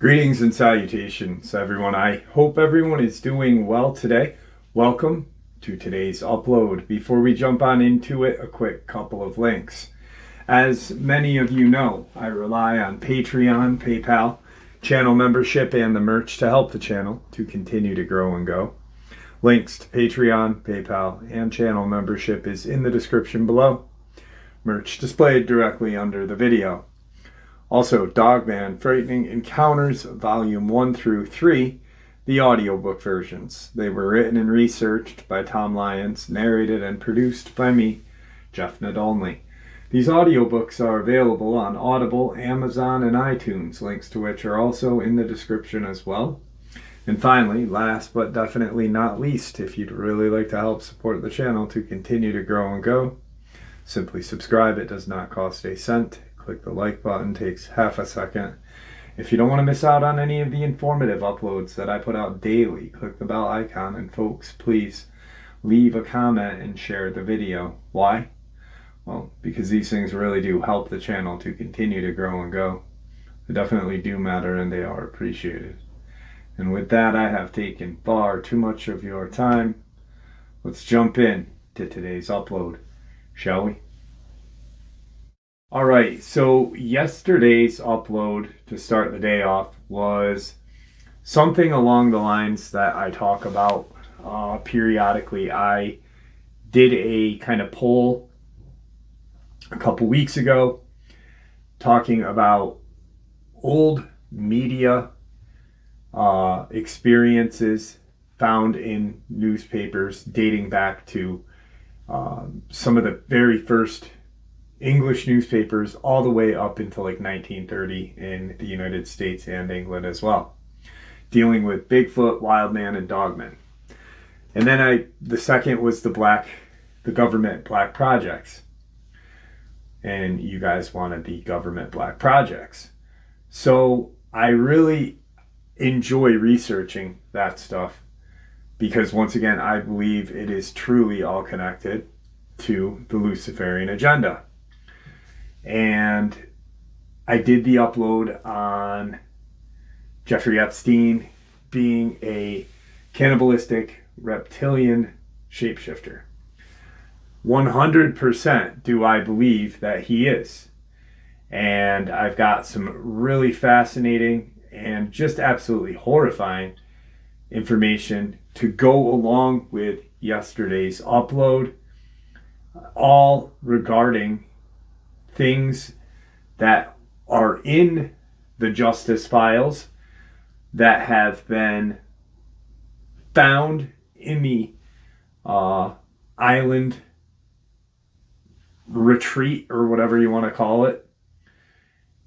Greetings and salutations, everyone. I hope everyone is doing well today. Welcome to today's upload. Before we jump on into it, a quick couple of links. As many of you know, I rely on Patreon, PayPal, channel membership, and the merch to help the channel to continue to grow and go. Links to Patreon, PayPal, and channel membership is in the description below. Merch displayed directly under the video. Also, Dogman, Frightening Encounters, Volume 1 through 3, the audiobook versions. They were written and researched by Tom Lyons, narrated and produced by me, Jeff Nadolny. These audiobooks are available on Audible, Amazon, and iTunes, links to which are also in the description as well. And finally, last but definitely not least, if you'd really like to help support the channel to continue to grow and go, simply subscribe. It does not cost a cent. Click the like button, takes half a second. If you don't want to miss out on any of the informative uploads that I put out daily, click the bell icon, and folks, please leave a comment and share the video. Why? Well, because these things really do help the channel to continue to grow and go. They definitely do matter, and they are appreciated. And with that, I have taken far too much of your time. Let's jump in to today's upload, shall we? Alright, so yesterday's upload to start the day off was something along the lines that I talk about periodically. I did a kind of poll a couple weeks ago talking about old media experiences found in newspapers dating back to some of the very first English newspapers all the way up until like 1930 in the United States and England as well, dealing with Bigfoot, Wildman, and Dogman. And then the second was the government black projects. And you guys wanted the government black projects. So I really enjoy researching that stuff because, once again, I believe it is truly all connected to the Luciferian agenda. And I did the upload on Jeffrey Epstein being a cannibalistic reptilian shapeshifter. 100% do I believe that he is. And I've got some really fascinating and just absolutely horrifying information to go along with yesterday's upload, all regarding things that are in the Justice Files that have been found in the island retreat, or whatever you want to call it,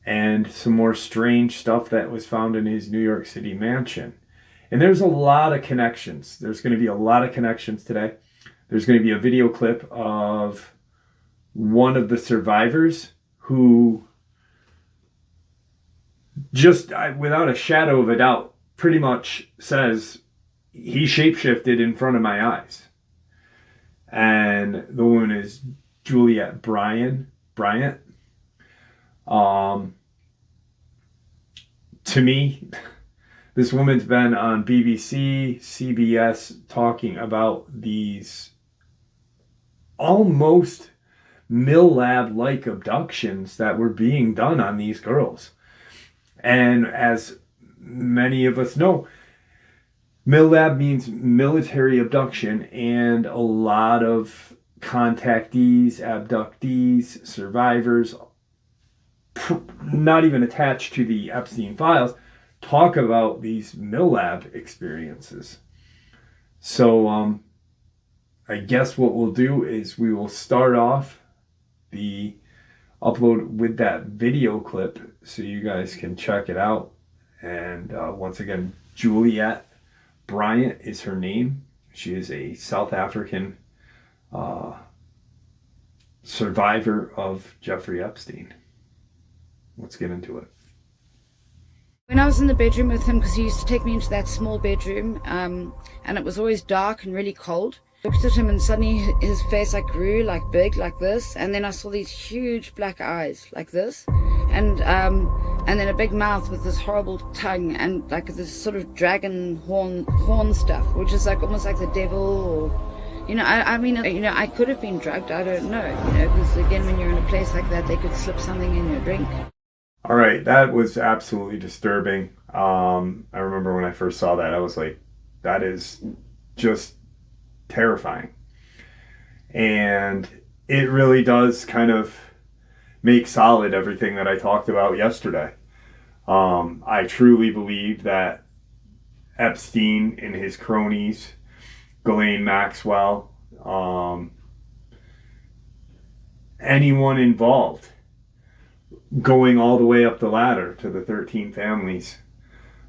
and some more strange stuff that was found in his New York City mansion. And there's a lot of connections. There's going to be a lot of connections today. There's going to be a video clip of one of the survivors who just, without a shadow of a doubt, pretty much says he shapeshifted in front of my eyes. And the woman is Juliet Bryant. To me, this woman's been on BBC, CBS, talking about these almost Mill Lab-like abductions that were being done on these girls. And as many of us know, Mill Lab means military abduction, and a lot of contactees, abductees, survivors, not even attached to the Epstein files, talk about these Mill Lab experiences. So I guess what we'll do is we will start off the upload with that video clip so you guys can check it out. And once again, Juliet Bryant is her name. She is a South African survivor of Jeffrey Epstein. Let's get into it. When I was in the bedroom with him, because he used to take me into that small bedroom, and it was always dark and really cold, Looked at him and suddenly his face like grew like big like this, and then I saw these huge black eyes like this, and then a big mouth with this horrible tongue and like this sort of dragon horn stuff, which is like almost like the devil, or I mean I could have been drugged, I don't know, because again, when you're in a place like that, they could slip something in your drink. All right, that was absolutely disturbing. I remember when I first saw that, I was like, that is just terrifying. And it really does kind of make solid everything that I talked about yesterday. I truly believe that Epstein and his cronies, Ghislaine Maxwell, anyone involved, going all the way up the ladder to the 13 families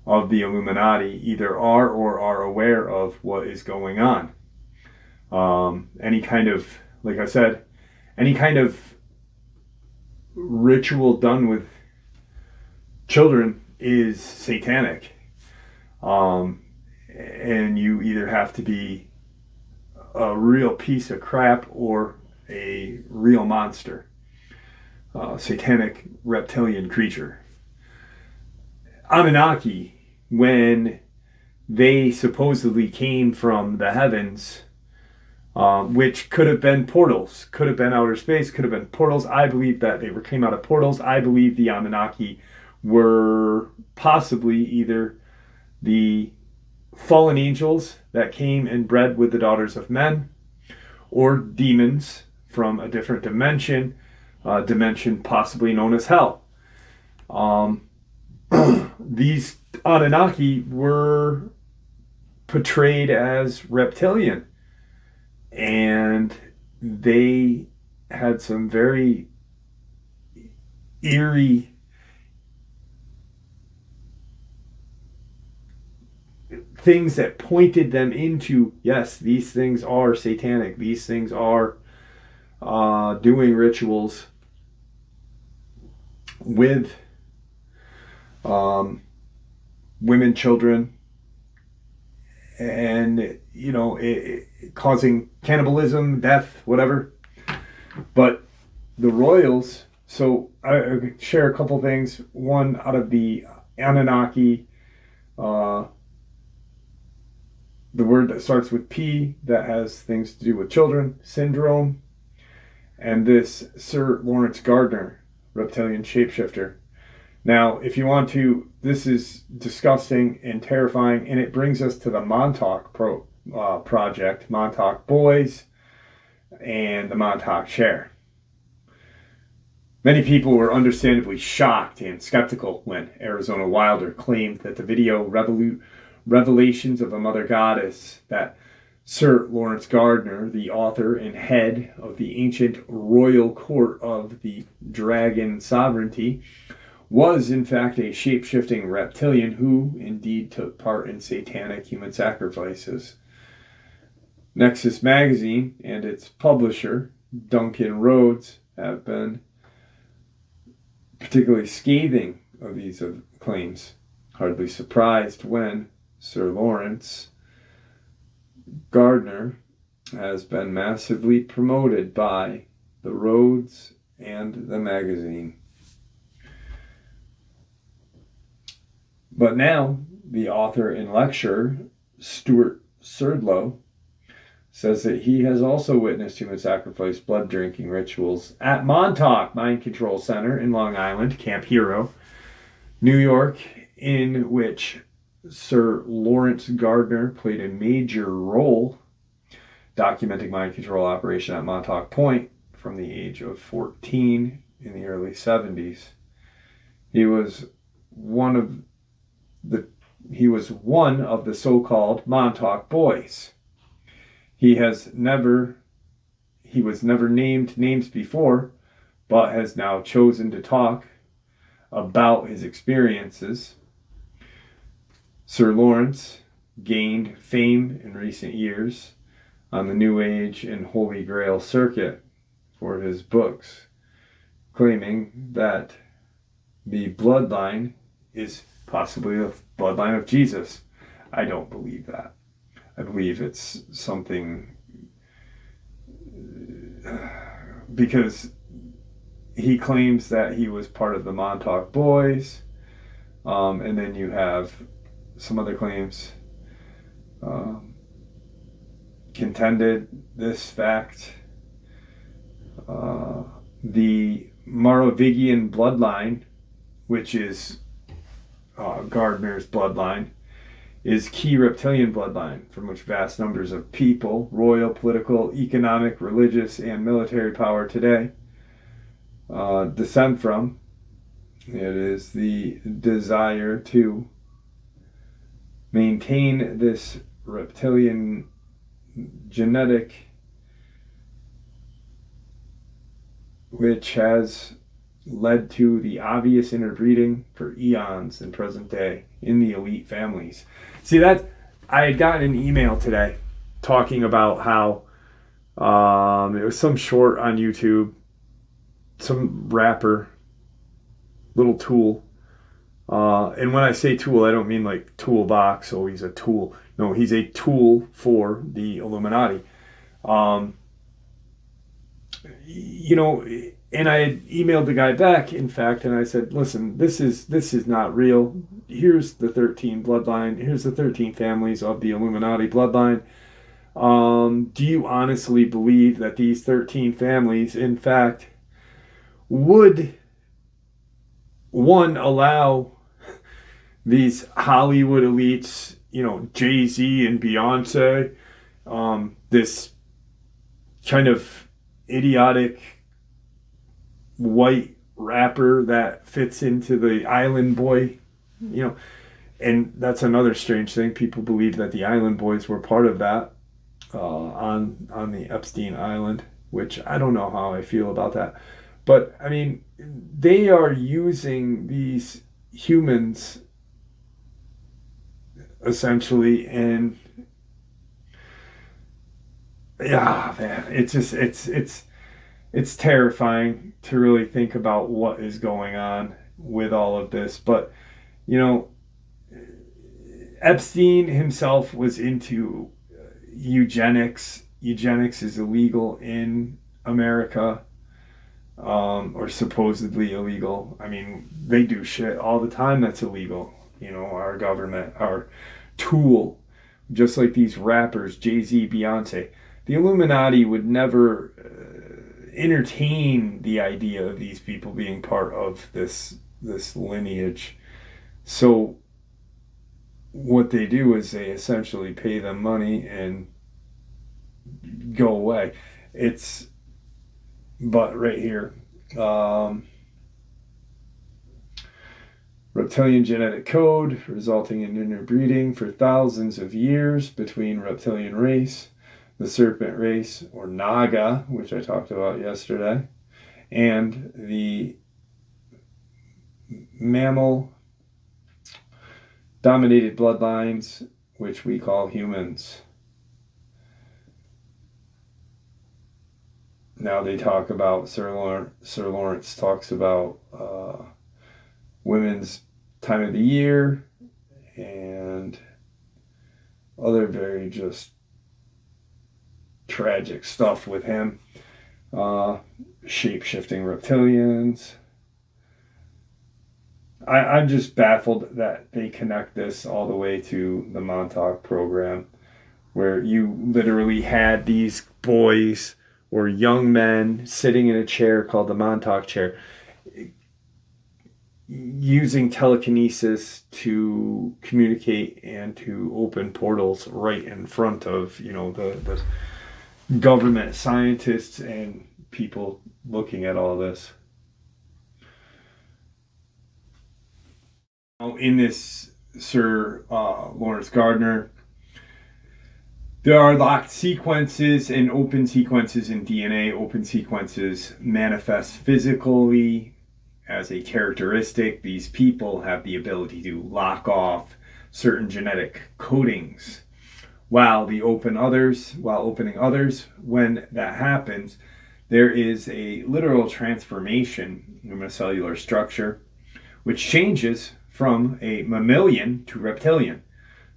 of the Illuminati, either are or are aware of what is going on. Any kind of, like I said, any kind of ritual done with children is satanic. And you either have to be a real piece of crap or a real monster. Satanic reptilian creature. Anarchy, when they supposedly came from the heavens, which could have been portals, could have been outer space, could have been portals. I believe that they came out of portals. I believe the Anunnaki were possibly either the fallen angels that came and bred with the daughters of men, or demons from a different dimension, dimension possibly known as hell. These Anunnaki were portrayed as reptilian, and they had some very eerie things that pointed them into, yes, these things are satanic, these things are doing rituals with women, children, and causing cannibalism, death, whatever. But the royals, so I share a couple things. One, out of the Anunnaki, the word that starts with P that has things to do with children, syndrome, and this Sir Lawrence Gardner, reptilian shapeshifter. Now, if you want to, this is disgusting and terrifying, and it brings us to the Montauk project, Montauk Boys, and the Montauk Share. Many people were understandably shocked and skeptical when Arizona Wilder claimed that the video Revelations of a Mother Goddess that Sir Lawrence Gardner, the author and head of the ancient royal court of the Dragon Sovereignty, was in fact a shape-shifting reptilian who indeed took part in satanic human sacrifices. Nexus Magazine and its publisher, Duncan Rhodes, have been particularly scathing of these claims. Hardly surprised when Sir Lawrence Gardner has been massively promoted by the Rhodes and the magazine. But now, the author and lecturer, Stuart Serdlow, says that he has also witnessed human sacrifice blood drinking rituals at Montauk Mind Control Center in Long Island, Camp Hero, New York, in which Sir Lawrence Gardner played a major role documenting mind control operation at Montauk Point from the age of 14 in the early 70s. He was one of the so-called Montauk Boys. He was never named names before, but has now chosen to talk about his experiences. Sir Lawrence gained fame in recent years on the New Age and Holy Grail circuit for his books, claiming that the bloodline is possibly the bloodline of Jesus. I don't believe that. I believe it's something because he claims that he was part of the Montauk Boys, and then you have some other claims contended this fact. The Merovingian bloodline, which is Gardner's bloodline, is key reptilian bloodline from which vast numbers of people, royal, political, economic, religious, and military power today descend from. It is the desire to maintain this reptilian genetic, which has led to the obvious interbreeding for eons in present day in the elite families. See, that I had gotten an email today talking about how it was some short on YouTube, some rapper, little tool. And when I say tool, I don't mean like toolbox, oh, he's a tool. No, he's a tool for the Illuminati. And I had emailed the guy back, in fact, and I said, listen, this is not real. Here's the 13 bloodline. Here's the 13 families of the Illuminati bloodline. Do you honestly believe that these 13 families, in fact, would, one, allow these Hollywood elites, Jay-Z and Beyonce, this kind of idiotic white rapper that fits into the island boy, and that's another strange thing. People believe that the Island Boys were part of that on the Epstein Island, which I don't know how I feel about that. But I mean, they are using these humans essentially, and yeah, man, it's terrifying to really think about what is going on with all of this. But Epstein himself was into eugenics. Eugenics is illegal in America, or supposedly illegal. I mean, they do shit all the time that's illegal. Our government, our tool, just like these rappers, Jay-Z, Beyonce. The Illuminati would never entertain the idea of these people being part of this lineage. So what they do is they essentially pay them money and go away. But right here, reptilian genetic code resulting in interbreeding for thousands of years between reptilian race, the serpent race, or Naga, which I talked about yesterday, and the mammal-dominated bloodlines, which we call humans. Now they talk about, Sir Lawrence talks about women's time of the year and other very just tragic stuff with him. Shape-shifting reptilians. I'm just baffled that they connect this all the way to the Montauk program, where you literally had these boys or young men sitting in a chair called the Montauk chair, using telekinesis to communicate and to open portals right in front of, the government scientists and people looking at all this. In this Sir Lawrence Gardner, there are locked sequences and open sequences in DNA. Open sequences manifest physically as a characteristic. These people have the ability to lock off certain genetic codings, while opening others, when that happens, there is a literal transformation in the cellular structure, which changes from a mammalian to reptilian.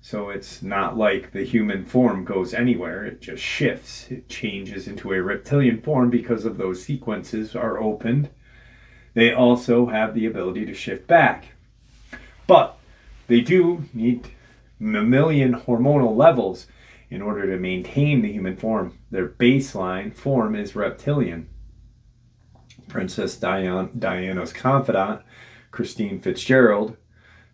So it's not like the human form goes anywhere. It just shifts. It changes into a reptilian form because of those sequences are opened. They also have the ability to shift back. But they do need mammalian hormonal levels in order to maintain the human form. Their baseline form is reptilian. Princess Diana's confidant, Christine Fitzgerald,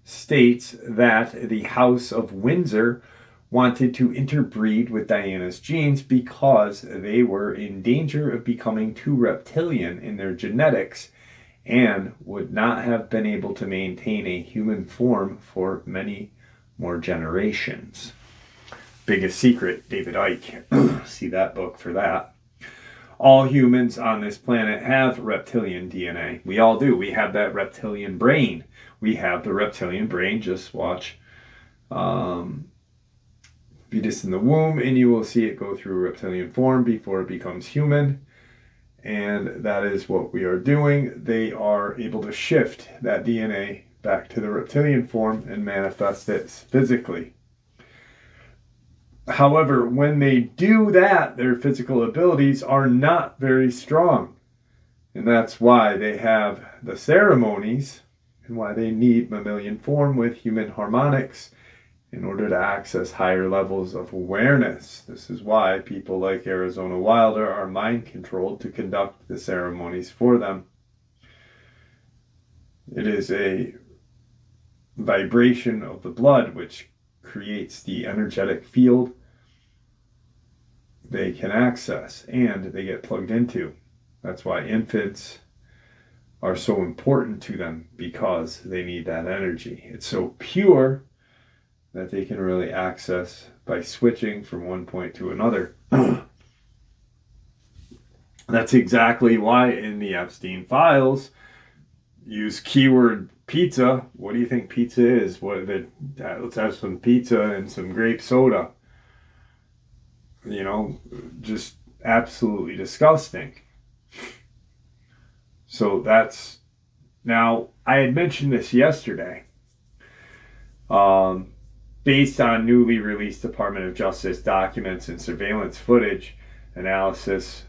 states that the House of Windsor wanted to interbreed with Diana's genes because they were in danger of becoming too reptilian in their genetics and would not have been able to maintain a human form for many more generations. Biggest Secret, David Icke. See that book for that. All humans on this planet have reptilian DNA. We all do. We have that reptilian brain. We have the reptilian brain. Just watch Fetus in the Womb, and you will see it go through reptilian form before it becomes human. And that is what we are doing. They are able to shift that DNA back to the reptilian form and manifest it physically. However, when they do that, their physical abilities are not very strong. And that's why they have the ceremonies and why they need mammalian form with human harmonics in order to access higher levels of awareness. This is why people like Arizona Wilder are mind controlled to conduct the ceremonies for them. It is a vibration of the blood which creates the energetic field they can access and they get plugged into. That's why infants are so important to them, because they need that energy. It's so pure that they can really access by switching from one point to another. That's exactly why in the Epstein files, use keyword pizza. What do you think pizza is? Let's have some pizza and some grape soda. You know, just absolutely disgusting. So that's, now I had mentioned this yesterday. Based on newly released Department of Justice documents and surveillance footage analysis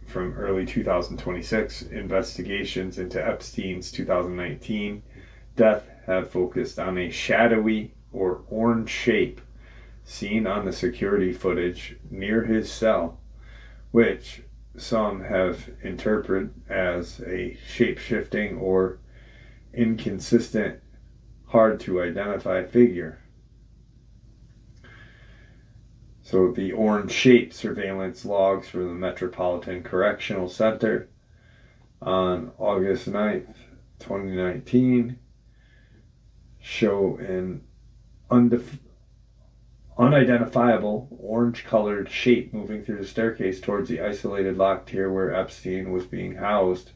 from early 2026, investigations into Epstein's 2019 death have focused on a shadowy or orange shape seen on the security footage near his cell, which some have interpreted as a shape-shifting or inconsistent, hard to identify figure. So the orange shape surveillance logs from the Metropolitan Correctional Center on August 9th, 2019 show an unidentifiable orange-colored shape moving through the staircase towards the isolated locked tier where Epstein was being housed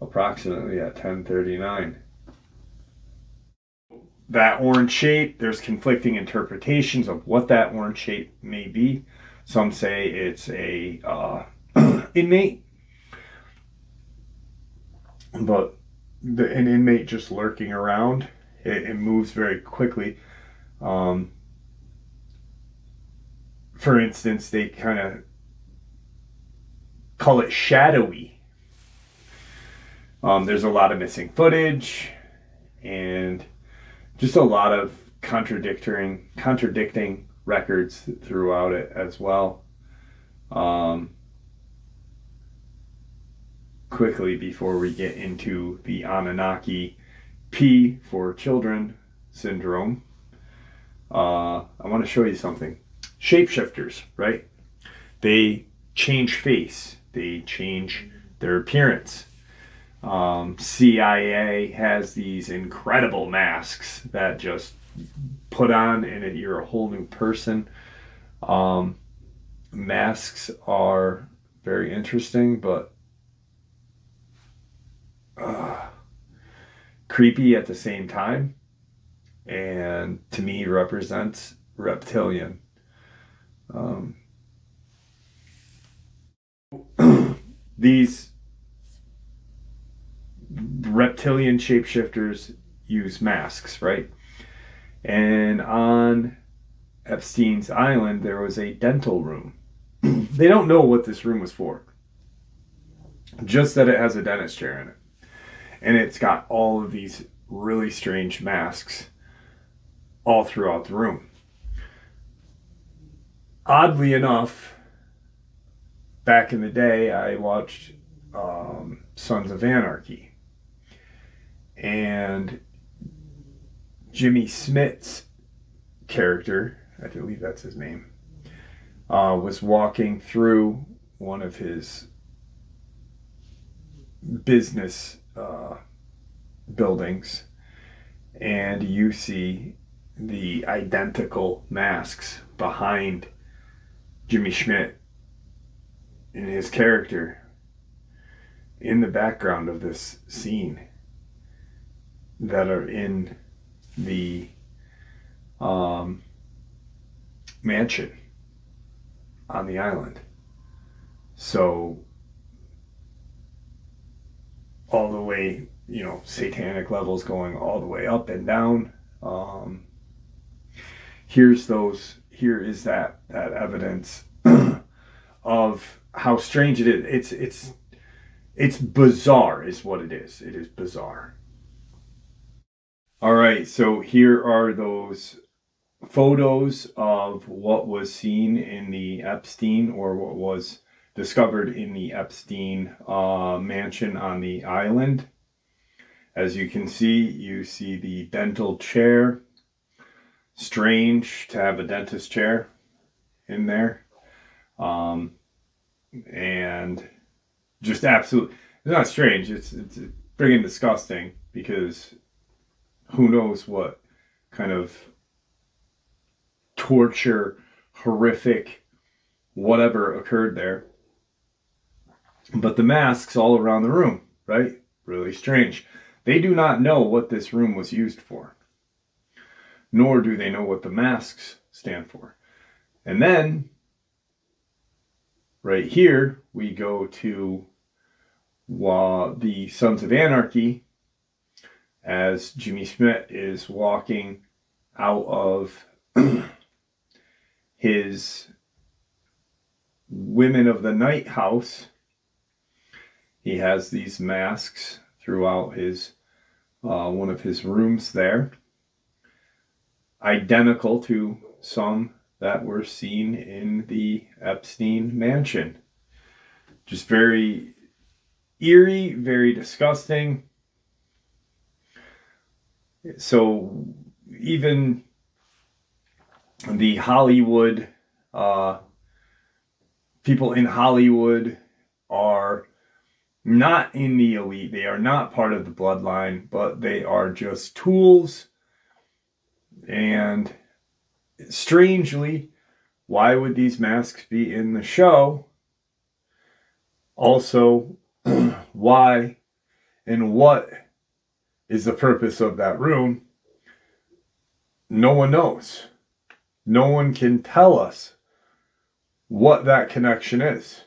approximately at 10:39. That orange shape, there's conflicting interpretations of what that orange shape may be. Some say it's a inmate, but an inmate just lurking around. It moves very quickly. For instance, they kind of call it shadowy. There's a lot of missing footage and just a lot of contradicting records throughout it as well. Quickly, before we get into the Anunnaki P for children syndrome, I want to show you something. Shapeshifters, right? They change face. They change their appearance. CIA has these incredible masks that just put on and you're a whole new person. Masks are very interesting, but creepy at the same time, and to me represents reptilian. These reptilian shapeshifters use masks, right? And on Epstein's Island, there was a dental room. They don't know what this room was for. Just that it has a dentist chair in it. And it's got all of these really strange masks all throughout the room. Oddly enough, back in the day, I watched Sons of Anarchy. And Jimmy Smith's character, I believe that's his name, was walking through one of his business buildings, and you see the identical masks behind Jimmy Schmidt and his character in the background of this scene that are in the mansion on the island. So all the way, satanic levels going all the way up and down. Here is that evidence of how strange it is. It's bizarre is what it is. It is bizarre. All right, so here are those photos of what was seen in the Epstein, or what was discovered in the Epstein mansion on the island. As you can see, you see the dental chair. Strange to have a dentist chair in there. And just absolutely, it's not strange, it's friggin' disgusting, because who knows what kind of torture, horrific, whatever occurred there. But the masks all around the room, right? Really strange. They do not know what this room was used for, nor do they know what the masks stand for. And then, right here, we go to the Sons of Anarchy, as Jimmy Smith is walking out of his Women of the Night house. He has these masks throughout his one of his rooms there, identical to some that were seen in the Epstein mansion. Just very eerie, very disgusting. So even the Hollywood, people in Hollywood are not in the elite. They are not part of the bloodline, but they are just tools. And strangely, why would these masks be in the show? Also, why and what is the purpose of that room? No one knows. No one can tell us what that connection is.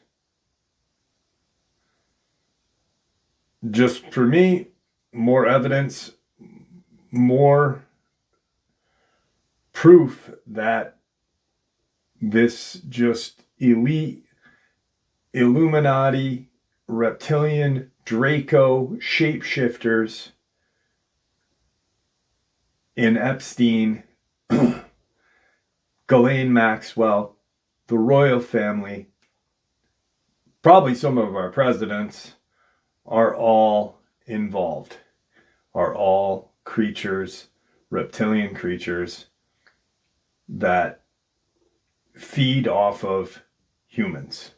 Just for me, more evidence, more proof that this just elite Illuminati, reptilian, Draco, shapeshifters in Epstein, Ghislaine Maxwell, the royal family, probably some of our presidents, are all involved, are all creatures, reptilian creatures that feed off of humans.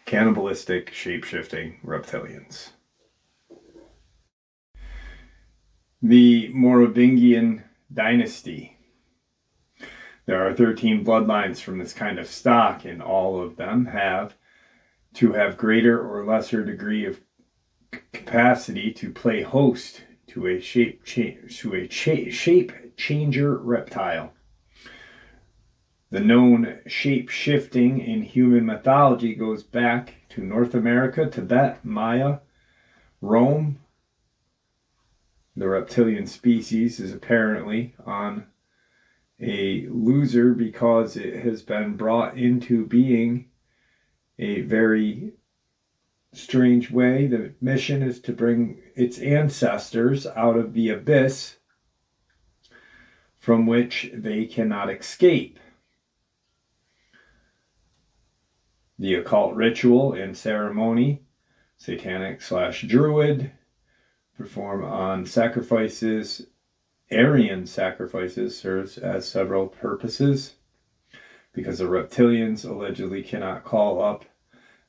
Cannibalistic, shape-shifting reptilians. The Merovingian dynasty. There are 13 bloodlines from this kind of stock, and all of them have greater or lesser degree of capacity to play host to a shape changer reptile. The known shape-shifting in human mythology goes back to North America, Tibet, Maya, Rome. The reptilian species is apparently on a loser because it has been brought into being a very strange way. The mission is to bring its ancestors out of the abyss from which they cannot escape. The occult ritual and ceremony, Satanic/Druid, perform on sacrifices. Aryan sacrifices serves as several purposes. Because the reptilians allegedly cannot call up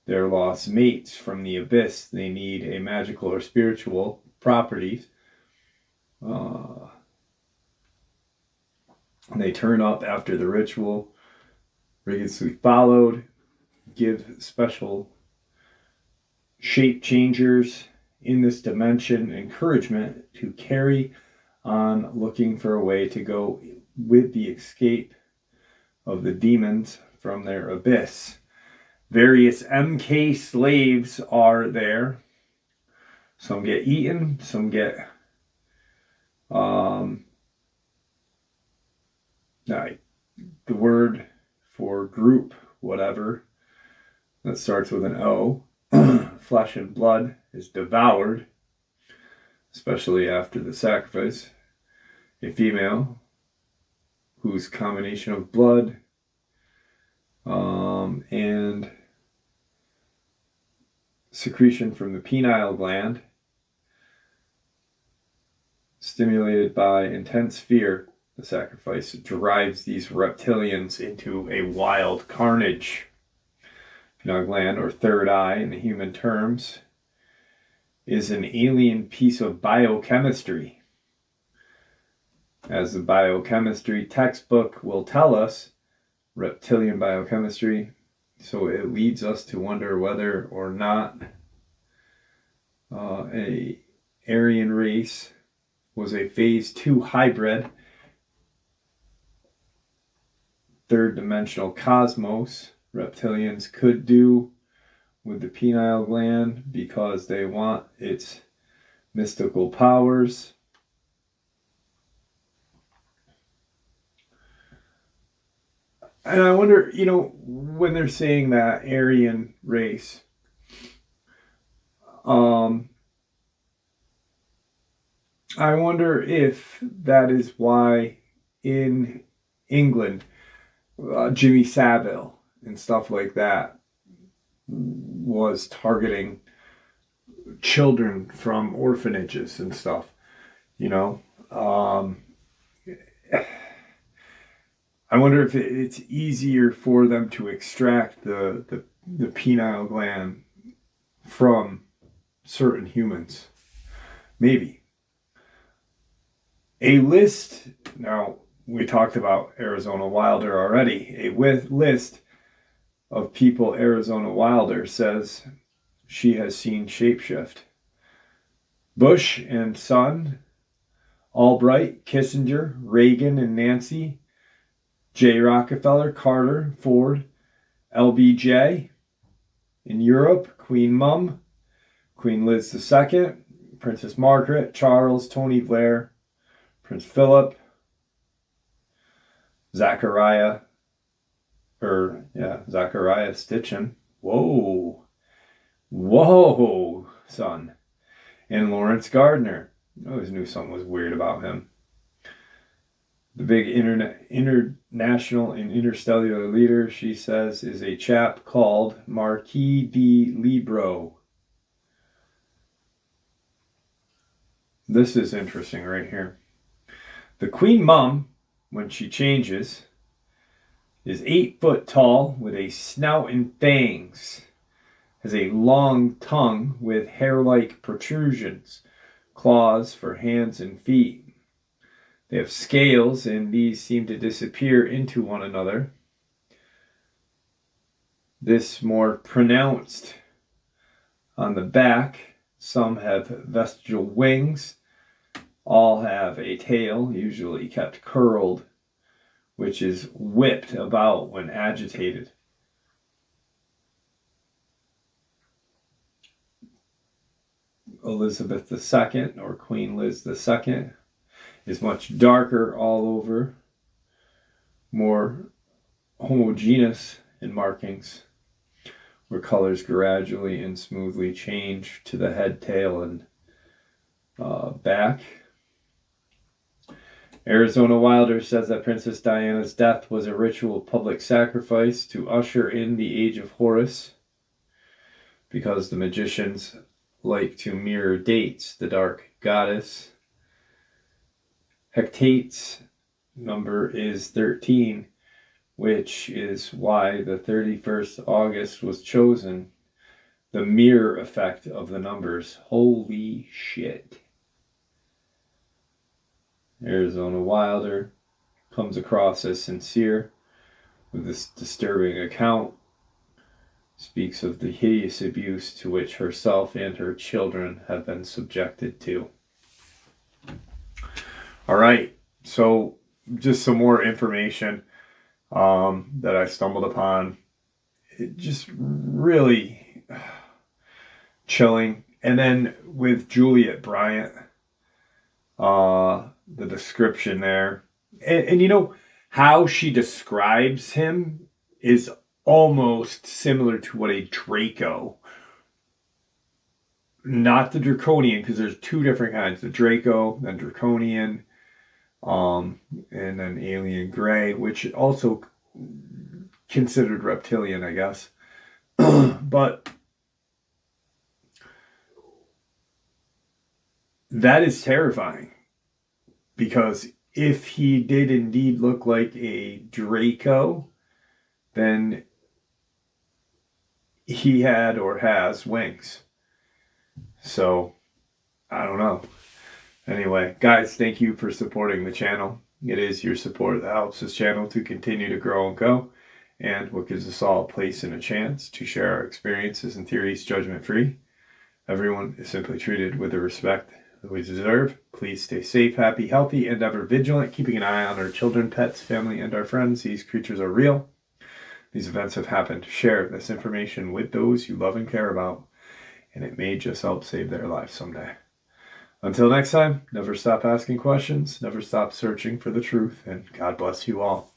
their lost mates from the abyss, they need a magical or spiritual properties. They turn up after the ritual rigorously followed, give special shape changers in this dimension encouragement to carry on looking for a way to go with the escape of the demons from their abyss. Various MK slaves are there. Some get eaten, some get the word for group, whatever, that starts with an O. Flesh and blood is devoured, especially after the sacrifice. A female whose combination of blood and secretion from the pineal gland, stimulated by intense fear, the sacrifice drives these reptilians into a wild carnage. Pineal gland, or third eye in the human terms, is an alien piece of biochemistry. As the biochemistry textbook will tell us, reptilian biochemistry, so it leads us to wonder whether or not a Aryan race was a phase 2 hybrid, third dimensional cosmos. Reptilians could do with the pineal gland because they want its mystical powers. And I wonder, when they're saying that Aryan race, I wonder if that is why in England, Jimmy Savile and stuff like that was targeting children from orphanages and stuff, I wonder if it's easier for them to extract the pineal gland from certain humans. Maybe. A list, now we talked about Arizona Wilder already, a list of people Arizona Wilder says she has seen shapeshift. Bush and Son, Albright, Kissinger, Reagan and Nancy, J. Rockefeller, Carter, Ford, LBJ. In Europe, Queen Mum, Queen Liz II, Princess Margaret, Charles, Tony Blair, Prince Philip, Zachariah Stitchin. Whoa, son. And Lawrence Gardner. I always knew something was weird about him. The big international and interstellar leader, she says, is a chap called Marquis de Libro. This is interesting right here. The Queen Mum, when she changes, is 8 foot tall with a snout and fangs, has a long tongue with hair-like protrusions, claws for hands and feet. They have scales, and these seem to disappear into one another. This more pronounced on the back. Some have vestigial wings. All have a tail, usually kept curled, which is whipped about when agitated. Elizabeth II, or Queen Liz II, is much darker all over, more homogeneous in markings, where colors gradually and smoothly change to the head, tail, and back. Arizona Wilder says that Princess Diana's death was a ritual public sacrifice to usher in the Age of Horus, because the magicians like to mirror dates. The dark goddess Hecate's number is 13, which is why the 31st August was chosen. The mirror effect of the numbers. Holy shit. Arizona Wilder comes across as sincere with this disturbing account. Speaks of the hideous abuse to which herself and her children have been subjected to. All right, so just some more information that I stumbled upon. It just really chilling. And then with Juliet Bryant, the description there, and you know how she describes him is almost similar to what a Draco, not the Draconian, because there's two different kinds, the Draco, then Draconian, and then Alien Gray, which also considered Reptilian, I guess. But that is terrifying, because if he did indeed look like a Draco, then he had or has wings. So, I don't know. Anyway, guys, thank you for supporting the channel. It is your support that helps this channel to continue to grow and go, and what gives us all a place and a chance to share our experiences and theories judgment-free. Everyone is simply treated with the respect that we deserve. Please stay safe, happy, healthy, and ever vigilant, keeping an eye on our children, pets, family, and our friends. These creatures are real. These events have happened. Share this information with those you love and care about, and it may just help save their lives someday. Until next time, never stop asking questions, never stop searching for the truth, and God bless you all.